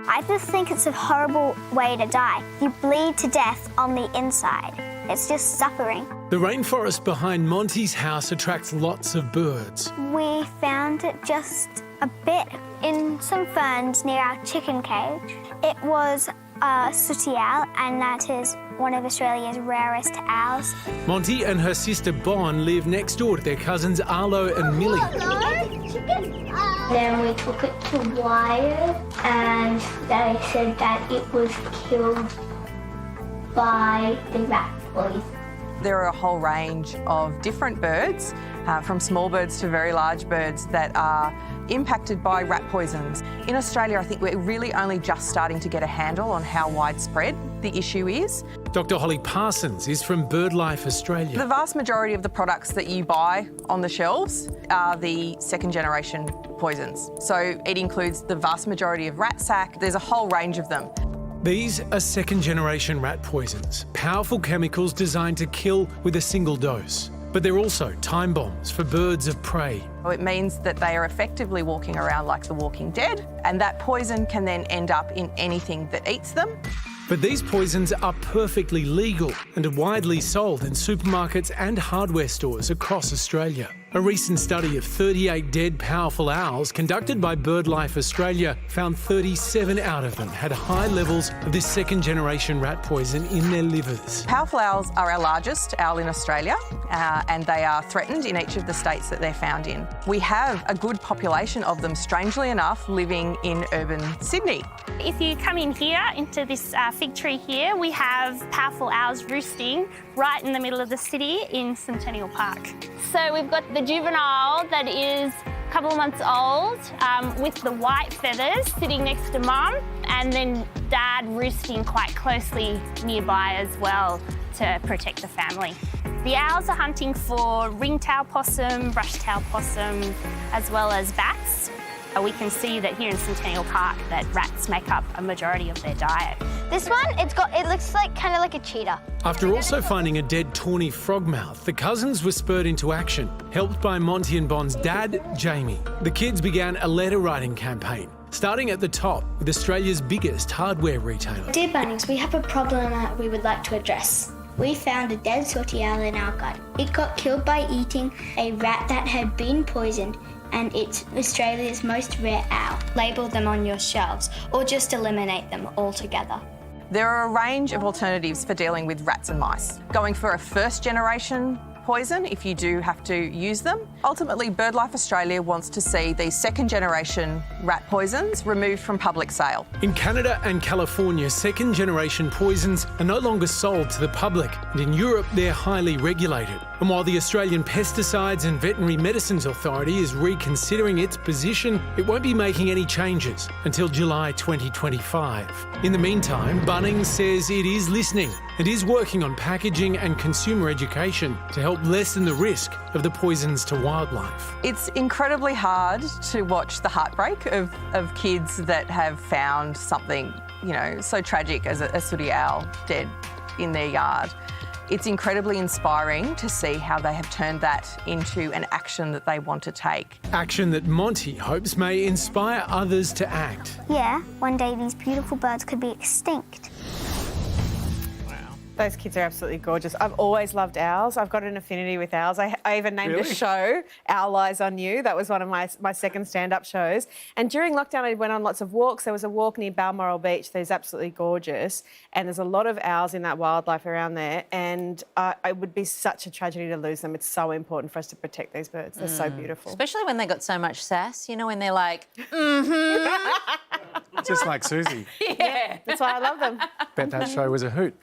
I just think it's a horrible way to die. You bleed to death on the inside. It's just suffering. The rainforest behind Monty's house attracts lots of birds. We found it just a bit in some ferns near our chicken cage. It was a sooty owl, and that is one of Australia's rarest owls. Monty and her sister Bon live next door to their cousins Arlo and Millie. Then we took it to wire, and they said that it was killed by the rat poison. There are a whole range of different birds, from small birds to very large birds, that are impacted by rat poisons. In Australia, I think we're really only just starting to get a handle on how widespread the issue is. Dr Holly Parsons is from BirdLife Australia. The vast majority of the products that you buy on the shelves are the second generation poisons. So it includes the vast majority of rat sac. There's a whole range of them. These are second-generation rat poisons, powerful chemicals designed to kill with a single dose. But they're also time bombs for birds of prey. It means that they are effectively walking around like the Walking Dead, and that poison can then end up in anything that eats them. But these poisons are perfectly legal and are widely sold in supermarkets and hardware stores across Australia. A recent study of 38 dead powerful owls conducted by BirdLife Australia found 37 out of them had high levels of this second-generation rat poison in their livers. Powerful owls are our largest owl in Australia, and they are threatened in each of the states that they're found in. We have a good population of them, strangely enough, living in urban Sydney. If you come in here, into this fig tree here, we have powerful owls roosting right in the middle of the city in Centennial Park. So we've got the juvenile that is a couple of months old with the white feathers sitting next to mum, and then dad roosting quite closely nearby as well to protect the family. The owls are hunting for ringtail possum, brushtail possum, as well as bats. We can see that here in Centennial Park that rats make up a majority of their diet. This one, it looks like kind of like a cheetah. After also finding a dead tawny frogmouth, the cousins were spurred into action, helped by Monty and Bon's dad, Jamie. The kids began a letter-writing campaign, starting at the top with Australia's biggest hardware retailer. Dear Bunnings, we have a problem that we would like to address. We found a dead sooty owl in our garden. It got killed by eating a rat that had been poisoned, and it's Australia's most rare owl. Label them on your shelves or just eliminate them altogether. There are a range of alternatives for dealing with rats and mice. Going for a first-generation poison if you do have to use them. Ultimately, BirdLife Australia wants to see these second-generation rat poisons removed from public sale. In Canada and California, second-generation poisons are no longer sold to the public, and in Europe they're highly regulated. And while the Australian Pesticides and Veterinary Medicines Authority is reconsidering its position, it won't be making any changes until July 2025. In the meantime, Bunnings says it is listening and is working on packaging and consumer education to help lessen the risk of the poisons to wildlife. It's incredibly hard to watch the heartbreak of kids that have found something, so tragic as a sooty owl dead in their yard. It's incredibly inspiring to see how they have turned that into an action that they want to take. Action that Monty hopes may inspire others to act. Yeah, one day these beautiful birds could be extinct. Those kids are absolutely gorgeous. I've always loved owls. I've got an affinity with owls. I even named a show, Owl Eyes on You. That was one of my second stand-up shows. And during lockdown, I went on lots of walks. There was a walk near Balmoral Beach that is absolutely gorgeous. And there's a lot of owls in that wildlife around there. And it would be such a tragedy to lose them. It's so important for us to protect these birds. They're so beautiful. Especially when they got so much sass, when they're like, Just like Susie. Yeah, that's why I love them. Bet that show was a hoot.